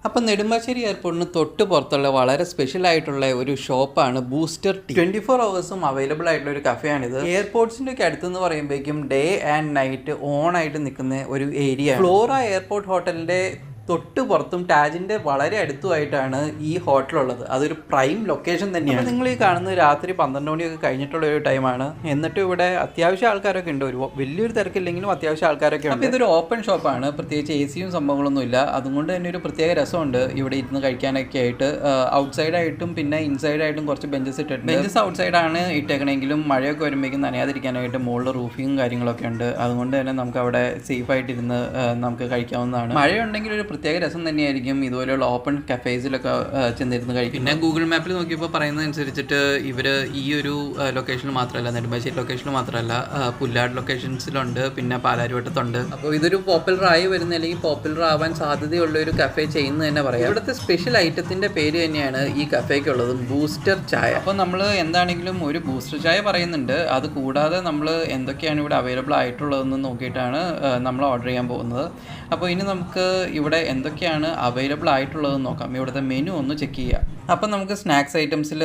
അപ്പം നെടുമ്പാശ്ശേരി എയർപോർട്ടിന് തൊട്ട് പുറത്തുള്ള വളരെ സ്പെഷ്യൽ ആയിട്ടുള്ള ഒരു ഷോപ്പാണ് ബൂസ്റ്റർ ടീ. 24 hours അവൈലബിൾ ആയിട്ടുള്ള ഒരു കഫേയാണിത്. എയർപോർട്ട്സിൻ്റെ ഒക്കെ അടുത്തെന്ന് പറയുമ്പോഴേക്കും ഡേ ആൻഡ് നൈറ്റ് ഓൺ ആയിട്ട് നിൽക്കുന്ന ഒരു ഏരിയ. ഫ്ലോറ എയർപോർട്ട് ഹോട്ടലിൻ്റെ തൊട്ട് പുറത്തും ടാജിൻ്റെ വളരെ അടുത്തുമായിട്ടാണ് ഈ ഹോട്ടലുള്ളത്. അതൊരു പ്രൈം ലൊക്കേഷൻ തന്നെയാണ്. നിങ്ങൾ ഈ കാണുന്നത് രാത്രി 12 മണിയൊക്കെ കഴിഞ്ഞിട്ടുള്ള ഒരു ടൈമാണ്. എന്നിട്ട് ഇവിടെ അത്യാവശ്യം ആൾക്കാരൊക്കെ ഉണ്ട്. ഒരു വലിയൊരു തിരക്കില്ലെങ്കിലും അത്യാവശ്യം ആൾക്കാരൊക്കെ ഉണ്ട്. അപ്പോൾ ഇതൊരു ഓപ്പൺ ഷോപ്പാണ്. പ്രത്യേകിച്ച് AC-യും സംഭവങ്ങളൊന്നും ഇല്ല. അതുകൊണ്ട് തന്നെ ഒരു പ്രത്യേക രസമുണ്ട് ഇവിടെ ഇരുന്ന് കഴിക്കാനൊക്കെ ആയിട്ട്. ഔട്ട്സൈഡായിട്ടും പിന്നെ ഇൻസൈഡായിട്ടും കുറച്ച് ബെഞ്ചസ് ഇട്ടിട്ടുണ്ട്. ബെഞ്ചസ് ഔട്ട്സൈഡാണ് ഇട്ടേക്കണമെങ്കിലും മഴയൊക്കെ വരുമ്പോഴേക്കും നനയാതിരിക്കാനായിട്ട് മുകളിൽ റൂഫിങ്ങും കാര്യങ്ങളൊക്കെ ഉണ്ട്. അതുകൊണ്ട് തന്നെ നമുക്ക് അവിടെ സേഫായിട്ടിരുന്ന് നമുക്ക് കഴിക്കാവുന്നതാണ്. മഴയുണ്ടെങ്കിൽ ഒരു പ്രത്യേക രസം തന്നെയായിരിക്കും ഇതുപോലെയുള്ള ഓപ്പൺ കഫേസിലൊക്കെ ചെന്നിരുന്ന് കഴിക്കും. പിന്നെ ഗൂഗിൾ മാപ്പിൽ നോക്കിയപ്പോൾ പറയുന്നതനുസരിച്ചിട്ട് ഇവർ ഈ ഒരു ലൊക്കേഷനിൽ മാത്രമല്ല, നെടുമ്പാശ്ശേരി ലൊക്കേഷനിൽ മാത്രമല്ല, പുല്ലാട് ലൊക്കേഷൻസിലുണ്ട്, പിന്നെ പാലാരിവട്ടത്തുണ്ട്. അപ്പോൾ ഇതൊരു പോപ്പുലർ ആയി വരുന്ന അല്ലെങ്കിൽ പോപ്പുലർ ആവാൻ സാധ്യതയുള്ള ഒരു കഫേ ചെയ്യുന്നത് തന്നെ പറയാം. ഇവിടുത്തെ സ്പെഷ്യൽ ഐറ്റത്തിൻ്റെ പേര് തന്നെയാണ് ഈ കഫേക്കുള്ളത്, ബൂസ്റ്റർ ചായ. അപ്പോൾ നമ്മൾ എന്താണെങ്കിലും ഒരു ബൂസ്റ്റർ ചായ പറയുന്നുണ്ട്. അത് കൂടാതെ നമ്മൾ എന്തൊക്കെയാണ് ഇവിടെ അവൈലബിൾ ആയിട്ടുള്ളതെന്ന് നോക്കിയിട്ടാണ് നമ്മൾ ഓർഡർ ചെയ്യാൻ പോകുന്നത്. അപ്പോൾ ഇനി നമുക്ക് ഇവിടെ എന്തൊക്കെയാണ് അവൈലബിൾ ആയിട്ടുള്ളതെന്ന് നോക്കാം. ഇവിടുത്തെ മെനു ഒന്ന് ചെക്ക് ചെയ്യുക. അപ്പം നമുക്ക് സ്നാക്സ് ഐറ്റംസിൽ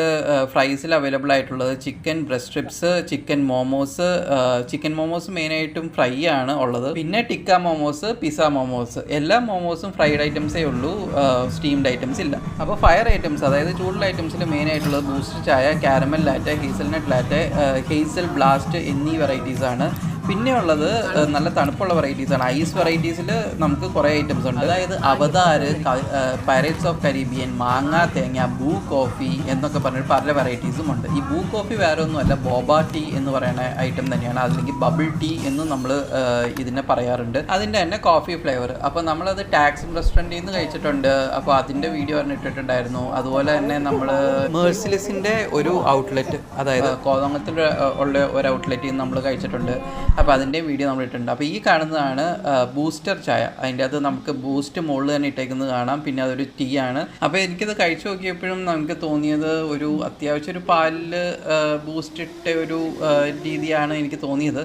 ഫ്രൈസിൽ അവൈലബിൾ ആയിട്ടുള്ളത് chicken breast strips, chicken momos മെയിനായിട്ടും ഫ്രൈ ആണ് ഉള്ളത്. പിന്നെ ടിക്ക മോമോസ്, പിസ്സ മോമോസ്, എല്ലാ മോമോസും ഫ്രൈഡ് ഐറ്റംസേ ഉള്ളൂ, സ്റ്റീംഡ് ഐറ്റംസ് ഇല്ല. അപ്പോൾ ഫയർ ഐറ്റംസ്, അതായത് ചൂടുള്ള ഐറ്റംസിൽ മെയിൻ ആയിട്ടുള്ളത് ബൂസ്റ്റർ ചായ, caramel latte, hazelnut latte, Hazel blast എന്നീ വെറൈറ്റീസാണ്. പിന്നെ ഉള്ളത് നല്ല തണുപ്പുള്ള വെറൈറ്റീസാണ്. ഐസ് വെറൈറ്റീസിൽ നമുക്ക് കുറേ ഐറ്റംസ് ഉണ്ട്. അതായത് അവതാർ, പൈറേറ്റ്സ് ഓഫ് കരീബിയൻ, മാങ്ങ തേങ്ങ, ബൂ കോഫി എന്നൊക്കെ പറഞ്ഞിട്ട് പല വെറൈറ്റീസും ഉണ്ട്. ഈ ബൂ കോഫി വേറെ ഒന്നുമല്ല, ബോബ ടീ എന്ന് പറയുന്ന ഐറ്റം തന്നെയാണ്. അല്ലെങ്കിൽ ബബിൾ ടീ എന്ന് നമ്മൾ ഇതിനെ പറയാറുണ്ട്. അതിൻ്റെ തന്നെ കോഫി ഫ്ലേവർ. അപ്പോൾ നമ്മളത് ടാക്സിം റെസ്റ്റോറൻറ്റിൽ നിന്ന് കഴിച്ചിട്ടുണ്ട്. അപ്പോൾ അതിൻ്റെ വീഡിയോ ഇട്ടിട്ടുണ്ടായിരുന്നു. അതുപോലെ തന്നെ നമ്മൾ മേഴ്സിലസിൻ്റെ ഒരു ഔട്ട്ലെറ്റ്, അതായത് കോതമംഗലത്തിൽ ഉള്ള ഒരു ഔട്ട്ലെറ്റിൽ നിന്ന് നമ്മൾ കഴിച്ചിട്ടുണ്ട്. അപ്പോൾ അതിൻ്റെ വീഡിയോ നമ്മൾ ഇട്ടിട്ടുണ്ട്. അപ്പോൾ ഈ കാണുന്നതാണ് ബൂസ്റ്റർ ചായ. അതിൻ്റെ അത് നമുക്ക് ബൂസ്റ്റ് മുകളിൽ തന്നെ ഇട്ടേക്കുന്നത് കാണാം. പിന്നെ അതൊരു ടീ ആണ്. അപ്പോൾ എനിക്കിത് കഴിച്ചു നോക്കിയപ്പോഴും നമുക്ക് തോന്നിയത് ഒരു അത്യാവശ്യം ഒരു പാലിൽ ബൂസ്റ്റ് ഇട്ട ഒരു രീതിയാണ് എനിക്ക് തോന്നിയത്.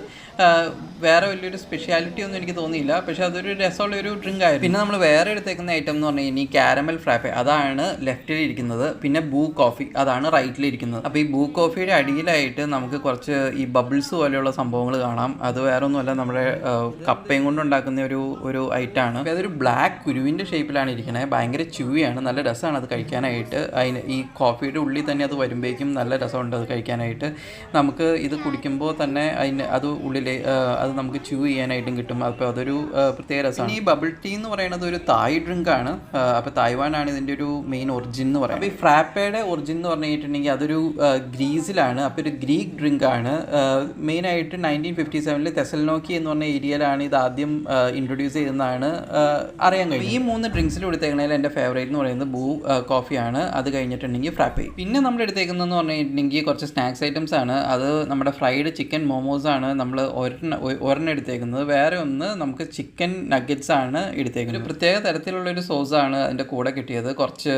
വേറെ വലിയൊരു സ്പെഷ്യാലിറ്റി ഒന്നും എനിക്ക് തോന്നിയില്ല. പക്ഷേ അതൊരു രസമുള്ളൊരു ഡ്രിങ്ക് ആയിരുന്നു. പിന്നെ നമ്മൾ വേറെ എടുത്തേക്കുന്ന ഐറ്റം എന്ന് പറഞ്ഞു കഴിഞ്ഞാൽ കാരമൽ ഫ്രാപ്പെ, അതാണ് ലെഫ്റ്റിൽ ഇരിക്കുന്നത്. പിന്നെ ബൂ കോഫി, അതാണ് റൈറ്റിലിരിക്കുന്നത്. അപ്പോൾ ഈ ബൂ കോഫിയുടെ അടിയിലായിട്ട് നമുക്ക് കുറച്ച് ഈ ബബിൾസ് പോലെയുള്ള സംഭവങ്ങൾ കാണാം. അത് വേറെ ഒന്നുമല്ല, നമ്മുടെ കപ്പയും കൊണ്ടുണ്ടാക്കുന്ന ഒരു ഐറ്റമാണ്. അപ്പോൾ അതൊരു ബ്ലാക്ക് കുരുവിൻ്റെ ഷേപ്പിലാണ് ഇരിക്കുന്നത്. ഭയങ്കര ച്യൂയാണ്, നല്ല രസമാണ് അത് കഴിക്കാനായിട്ട്. ഈ കോഫിയുടെ ഉള്ളിൽ തന്നെ അത് വരുമ്പോഴേക്കും നല്ല രസമുണ്ട് അത് കഴിക്കാനായിട്ട്. നമുക്ക് ഇത് കുടിക്കുമ്പോൾ തന്നെ അത് ഉള്ളിൽ അത് നമുക്ക് ച്യൂ ചെയ്യാനായിട്ടും കിട്ടും. അപ്പോൾ അതൊരു പ്രത്യേക രസമാണ്. ഈ ബബിൾ ടീ എന്ന് പറയുന്നത് ഒരു തായ് ഡ്രിങ്ക് ആണ്. അപ്പോൾ തായ്വാനാണ് ഇതിൻ്റെ ഒരു മെയിൻ ഒറിജിൻ എന്ന് പറയുന്നത്. അപ്പോൾ ഈ ഫ്രാപ്പയുടെ ഒറിജിൻ എന്ന് പറഞ്ഞു കഴിഞ്ഞിട്ടുണ്ടെങ്കിൽ അതൊരു ഗ്രീസിലാണ്. അപ്പോൾ ഒരു ഗ്രീക്ക് ഡ്രിങ്ക് ആണ്. മെയിനായിട്ട് 1957 തെസലോനിക്കി എന്ന് പറഞ്ഞ ഏരിയയിലാണ് ഇത് ആദ്യം ഇൻട്രൊഡ്യൂസ് ചെയ്തെന്നാണ് അറിയാൻ കഴിയും. ഈ 3 ഡ്രിങ്ക്സിൽ എടുത്തേക്കുന്നതിൽ എൻ്റെ ഫേവറേറ്റ് എന്ന് പറയുന്നത് ബൂ കോഫിയാണ്. അത് കഴിഞ്ഞിട്ടുണ്ടെങ്കിൽ ഫ്രാപ്പെ. പിന്നെ നമ്മൾ എടുത്തേക്കുന്നതെന്ന് പറഞ്ഞു കഴിഞ്ഞിട്ടുണ്ടെങ്കിൽ കുറച്ച് സ്നാക്സ് ഐറ്റംസ് ആണ്. അത് നമ്മുടെ ഫ്രൈഡ് ചിക്കൻ മോമോസ് ആണ് നമ്മൾ ഒരെണ്ണം എടുത്തേക്കുന്നത്. വേറെ ഒന്ന് നമുക്ക് ചിക്കൻ നഗറ്റ്സ് ആണ് എടുത്തേക്കുന്നത്. ഒരു പ്രത്യേക തരത്തിലുള്ളൊരു സോസാണ് അതിൻ്റെ കൂടെ കിട്ടിയത്. കുറച്ച്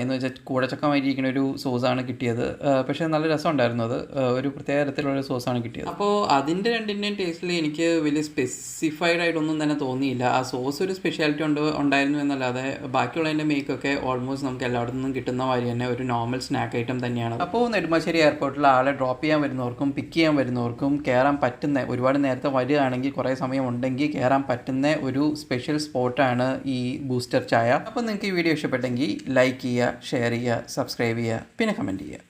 എന്ന് വെച്ചാൽ കൂടച്ചക്കമായിരിക്കുന്ന ഒരു സോസാണ് കിട്ടിയത്. പക്ഷേ നല്ല രസമുണ്ടായിരുന്നു. അത് ഒരു പ്രത്യേക തരത്തിലുള്ള സോസാണ് കിട്ടിയത്. അപ്പോൾ അതിൻ്റെ രണ്ടിൻ്റെയും ടേസ്റ്റിൽ എനിക്ക് വലിയ സ്പെസിഫൈഡ് ആയിട്ടൊന്നും തന്നെ തോന്നിയില്ല. ആ സോസ് ഒരു സ്പെഷ്യാലിറ്റി ഉണ്ടായിരുന്നു എന്നല്ലാതെ ബാക്കിയുള്ളതിൻ്റെ മേക്കൊക്കെ ഓൾമോസ്റ്റ് നമുക്ക് എല്ലായിടത്തു നിന്നും കിട്ടുന്ന മാതിരി തന്നെ ഒരു നോർമൽ സ്നാക്ക് ഐറ്റം തന്നെയാണ്. അപ്പോൾ നെടുമ്പാശ്ശേരി എയർപോർട്ടിൽ ആളെ ഡ്രോപ്പ് ചെയ്യാൻ വരുന്നവർക്കും പിക്ക് ചെയ്യാൻ വരുന്നവർക്കും കയറാൻ പറ്റുന്ന, ഒരുപാട് നേരത്തെ വരികയാണെങ്കിൽ കുറേ സമയം ഉണ്ടെങ്കിൽ കയറാൻ പറ്റുന്ന ഒരു സ്പെഷ്യൽ സ്പോട്ടാണ് ഈ ബൂസ്റ്റർ ചായ. അപ്പോൾ നിങ്ങൾക്ക് ഈ വീഡിയോ ഇഷ്ടപ്പെട്ടെങ്കിൽ ലൈക്ക് ചെയ്യുക, ഷെയർ ചെയ്യുക, സബ്സ്ക്രൈബ് ചെയ്യുക, പിന്നെ കമൻറ്റ് ചെയ്യുക.